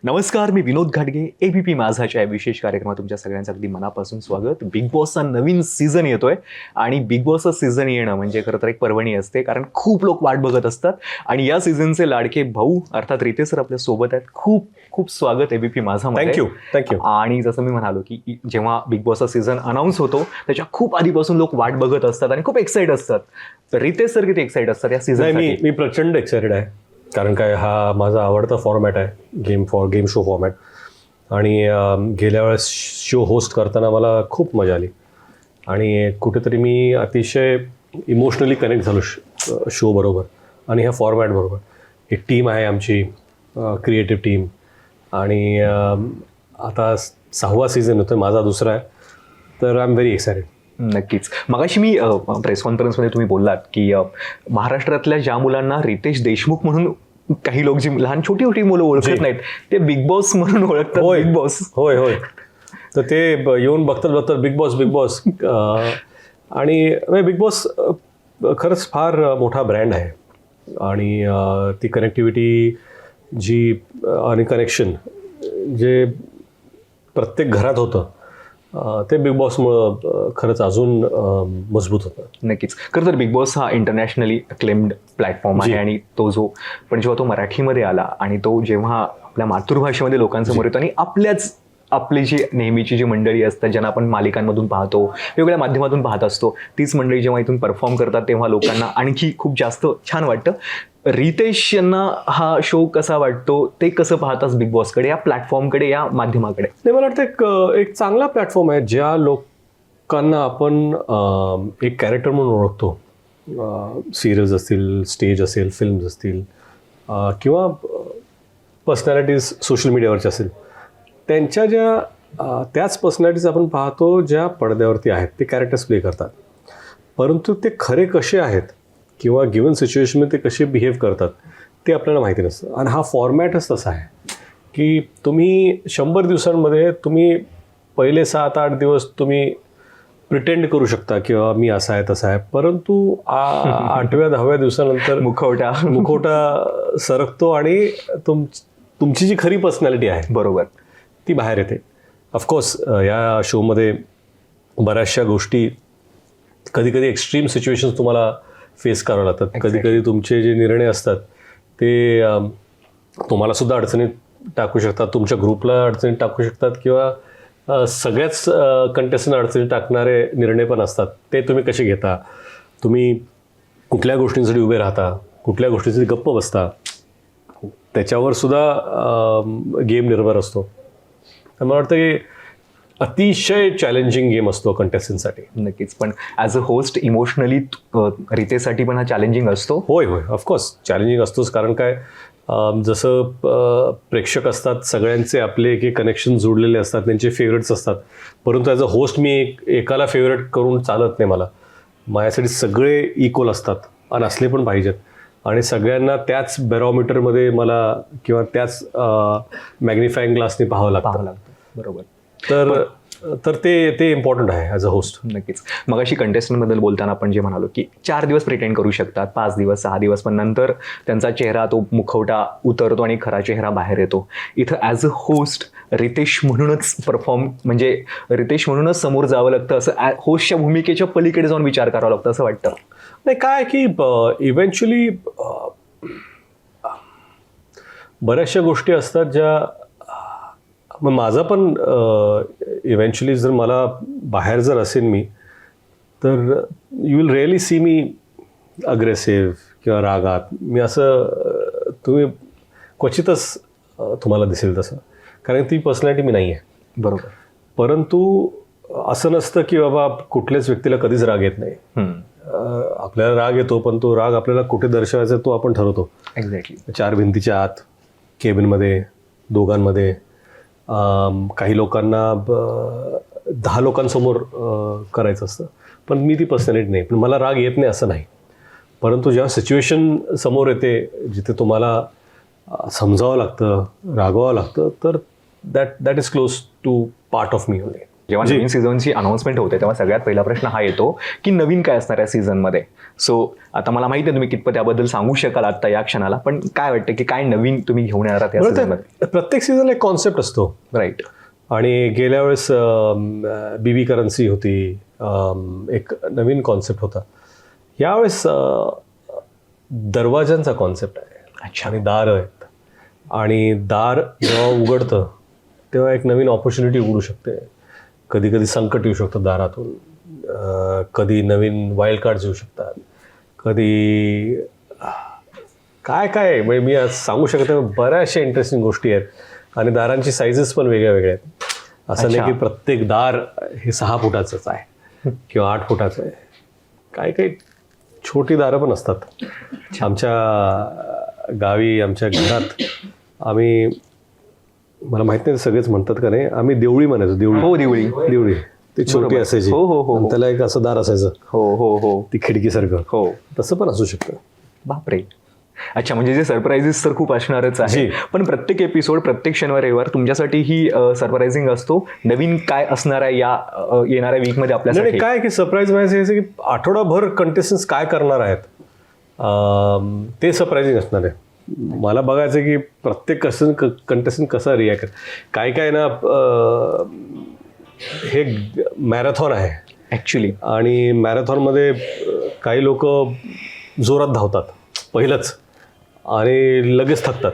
नमस्कार, मी विनोद घाटगे. एबीपी माझाच्या या विशेष कार्यक्रमात तुमच्या सगळ्यांचं अगदी मनापासून स्वागत. बिग बॉसचा नवीन सीझन येतोय आणि बिग बॉसचा सीझन येणं म्हणजे खरं तर एक पर्वणी असते, कारण खूप लोक वाट बघत असतात. आणि या सीझनचे लाडके भाऊ अर्थात रितेश सर आपल्या सोबत आहेत. खूप खूप स्वागत एबीपी माझामध्ये. थँक्यू. आणि जसं मी म्हणालो की जेव्हा बिग बॉसचा सीझन अनाऊन्स होतो त्याच्या खूप आधीपासून लोक वाट बघत असतात आणि खूप एक्साइट असतात. तर रितेश सर किती एक्साइट असतात या सीझन? मी प्रचंड एक्साइटेड आहे, कारण काय हा माझा आवडता फॉर्मॅट आहे, गेम शो फॉर्मॅट. आणि गेल्या वेळेस शो होस्ट करताना मला खूप मजा आली आणि कुठेतरी मी अतिशय इमोशनली कनेक्ट झालो शो बरोबर आणि ह्या फॉर्मॅट बरोबर. एक टीम आहे आमची, क्रिएटिव्ह टीम. आणि आता 6वा सीझन होतो, माझा दुसरा आहे, तर आय एम व्हेरी एक्सायटेड. नक्कीच. मगाशी मी प्रेस कॉन्फरन्समध्ये तुम्ही बोललात की महाराष्ट्रातल्या ज्या मुलांना रितेश देशमुख म्हणून काही लोक जी लहान छोटी छोटी मुलं ओळखत नाहीत ते बिग बॉस म्हणून ओळखतात. बिग बॉस होय. तर ते येऊन बघतात बिग बॉस. आणि बिग बॉस खरंच फार मोठा ब्रँड आहे आणि ती कनेक्टिव्हिटी जी आणि कनेक्शन जे प्रत्येक घरात होतं ते बिग बॉसमुळं खरंच अजून मजबूत होतं. नक्कीच. खरं तर बिग बॉस हा इंटरनॅशनली अक्लेम्ड प्लॅटफॉर्म आहे आणि तो जेव्हा तो मराठीमध्ये आला आणि तो जेव्हा आपल्या मातृभाषेमध्ये लोकांसमोर येतो आणि आपली जी नेहमीची जी मंडळी असतात ज्यांना आपण मालिकांमधून पाहतो, वेगवेगळ्या माध्यमातून पाहत असतो, तीच मंडळी जेव्हा इथून परफॉर्म करतात तेव्हा लोकांना आणखी खूप जास्त छान वाटतं. रितेश यांना हा शो कसा वाटतो, ते कसं पाहतास बिग बॉसकडे, या प्लॅटफॉर्मकडे, या माध्यमाकडे? नाही, मला वाटतं एक चांगला प्लॅटफॉर्म आहे. ज्या लोकांना आपण एक कॅरेक्टर म्हणून ओळखतो, सिरियल्स असतील, स्टेज असेल, फिल्म्स असतील किंवा पर्सनॅलिटीज सोशल मीडियावरच्या असेल, त्यांच्या त्याच पर्सनॅलिटीज आपण पाहतो ज्या पडद्यावरती आहेत, ते कॅरेक्टर्स प्ले करतात. परंतु ते खरे कसे आहेत किंवा गिवन सिच्युएशनमध्ये ते कसे बिहेव करतात ते आपल्याला माहिती नसतं. आणि हा फॉर्मॅटच तसा आहे की तुम्ही 100 दिवसांमध्ये तुम्ही पहिले 7-8 दिवस तुम्ही प्रिटेंड करू शकता किंवा मी असा आहे तसा आहे, परंतु 8व्या-10व्या दिवसानंतर मुखवटा सरकतो आणि तुमची जी खरी पर्सनॅलिटी आहे बरोबर ती बाहेर येते. ऑफकोर्स या शोमध्ये बऱ्याचशा गोष्टी, कधी एक्स्ट्रीम सिच्युएशन्स तुम्हाला फेस करावं लागतात. कधी तुमचे जे निर्णय असतात ते तुम्हाला सुद्धा अडचणीत टाकू शकतात, तुमच्या ग्रुपला अडचणीत टाकू शकतात किंवा सगळ्याच कंटेस्टंट अडचणीत टाकणारे निर्णय पण असतात. ते तुम्ही कसे घेता, तुम्ही कुठल्या गोष्टींसाठी उभे राहता, कुठल्या गोष्टींसाठी गप्प बसता, त्याच्यावर सुद्धा गेम निर्भर असतो. तर मला वाटतं की अतिशय चॅलेंजिंग गेम असतो कंटेस्टंटसाठी. नक्कीच. पण ॲज अ होस्ट इमोशनली रितेशसाठी पण हा चॅलेंजिंग असतो? होय, ऑफकोर्स चॅलेंजिंग असतोच. कारण काय, जसं प्रेक्षक असतात सगळ्यांचे आपले एक कनेक्शन जोडलेले असतात, त्यांचे फेवरेट्स असतात. परंतु ॲज अ होस्ट मी एकाला फेवरेट करून चालत नाही. माझ्यासाठी सगळे इक्वल असतात आणि असले पण पाहिजेत. आणि सगळ्यांना त्याच बॅरोमीटरमध्ये मला किंवा त्याच मॅग्निफाईंग ग्लासने पाहावं लागतं. बरोबर. तर ते इम्पॉर्टंट आहे ॲज अ होस्ट. नक्कीच. मग अशी कंटेस्टंटबद्दल बोलताना आपण जे म्हणालो की 4 दिवस प्रिटेंड करू शकतात, 5 दिवस, 6 दिवस, पण नंतर त्यांचा चेहरा, तो मुखवटा उतरतो आणि खरा चेहरा बाहेर येतो. इथं ॲज अ होस्ट रितेश म्हणूनच म्हणजे रितेश म्हणूनच समोर जावं लागतं, असं होस्टच्या भूमिकेच्या पलीकडे जाऊन विचार करावा लागतो असं वाटतं? नाही, काय की इव्हेंच्युअली बऱ्याचशा गोष्टी असतात ज्या मग माझं पण इव्हेंच्युअली जर मला बाहेर जर असेल मी, तर you will really see me aggressive किंवा रागात. मी असं तुम्ही क्वचितच तुम्हाला दिसेल तसं, कारण ती पर्सनॅलिटी मी नाही आहे. बरोबर. परंतु असं नसतं की बाबा कुठल्याच व्यक्तीला कधीच राग येत नाही. आपल्याला राग येतो, पण तो राग आपल्याला कुठे दर्शवायचा तो आपण ठरवतो. एक्झॅक्टली. 4 भिंतीच्या आत, केबिनमध्ये, दोघांमध्ये. काही लोकांना 10 लोकांसमोर करायचं असतं, पण मी ती पर्सनॅलिटी नाही. पण मला राग येत नाही असं नाही. परंतु जेव्हा सिच्युएशन समोर येते जिथे तुम्हाला समजावं लागतं, रागवावं लागतं, तर that is close to part of me only. जेव्हा जी. नवीन सीझनची अनाउन्समेंट होते तेव्हा सगळ्यात पहिला प्रश्न हा येतो की नवीन काय असणार आहे सीझनमध्ये. सो आता मला माहिती आहे तुम्ही कितपत त्याबद्दल सांगू शकाल आता या क्षणाला, पण काय वाटतं की काय नवीन तुम्ही घेऊन येणार आहात या बरं, सीझनमध्ये? प्रत्येक सीझनला एक कॉन्सेप्ट असतो. राईट. आणि गेल्या वेळेस बीबी करन्सी होती, एक नवीन कॉन्सेप्ट होता. यावेळेस दरवाजांचा कॉन्सेप्ट आहे. अच्छा. आणि दार आहेत, आणि दार जेव्हा उघडतं तेव्हा एक नवीन ऑपॉर्च्युनिटी उघडू शकते. कधी कधी संकट येऊ शकतं दारातून, कधी नवीन वाईल्ड कार्ड्स येऊ शकतात, कधी काय काय म्हणजे मी आज सांगू शकत नाही. बऱ्याचशा इंटरेस्टिंग गोष्टी आहेत, आणि दारांची साईजेस पण वेगळ्या वेगळ्या आहेत. असं नाही अच्छा. की प्रत्येक दार हे 6 फुटाचंच आहे किंवा 8 फुटाचं आहे. काही काही छोटी दारं पण असतात. आमच्या गावी, आमच्या घरात आम्ही, मला माहित नाही सगळेच म्हणतात का नाही, आम्ही देवळी म्हणायचो. हो, देवळी देवळी. देवळी ती छोटी बरोबर. असायची. हो, हो, हो, आणि हो. त्याला एक असं दार असायचं, हो हो हो ती खिडकीसारखं. हो. तसं पण असू शकतं. बापरे. अच्छा, म्हणजे जे सरप्राईजेस तर खूप असणारच आहे, जी. पण प्रत्येक एपिसोड, प्रत्येक शनिवार रविवार तुमच्यासाठी ही सरप्रायझिंग असतो. नवीन काय असणार आहे या येणाऱ्या वीकमध्ये नाही आपल्यासाठी? नाही, काय की सरप्राईज व्हायचं की आठवडाभर कंटेस्टन्स काय करणार आहेत ते सरप्रायझिंग असणार आहे. मला बघायचं की प्रत्येक कंटेस्टंट कसा रिॲक्ट. काय काय ना, हे मॅरेथॉन आहे ऍक्च्युली. आणि मॅरेथॉनमध्ये काही लोक जोरात धावतात पहिलंच आणि लगेच थकतात.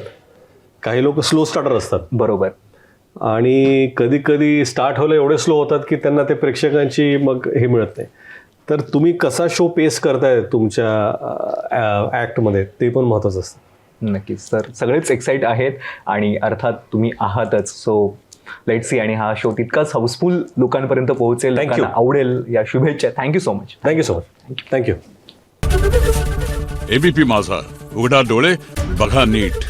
काही लोक स्लो स्टार्टर असतात, बरोबर. आणि कधी कधी स्टार्ट व्हायला एवढे स्लो होतात की त्यांना ते प्रेक्षकांची मग हे मिळत नाही. तर तुम्ही कसा शो पेस करताय तुमच्या ॲक्टमध्ये ते पण महत्त्वाचं असतं. नक्कीच. तर सगळेच एक्साइट आहेत आणि अर्थात तुम्ही आहातच. So let's see. आणि हा शो तितकाच हाऊसफुल लोकांपर्यंत पोहोचेल, Thank you. लोकांना आवडेल, या शुभेच्छा. Thank you so much. Thank you so much. Thank you. ABP माझा, उघडा डोळे बघा नीट.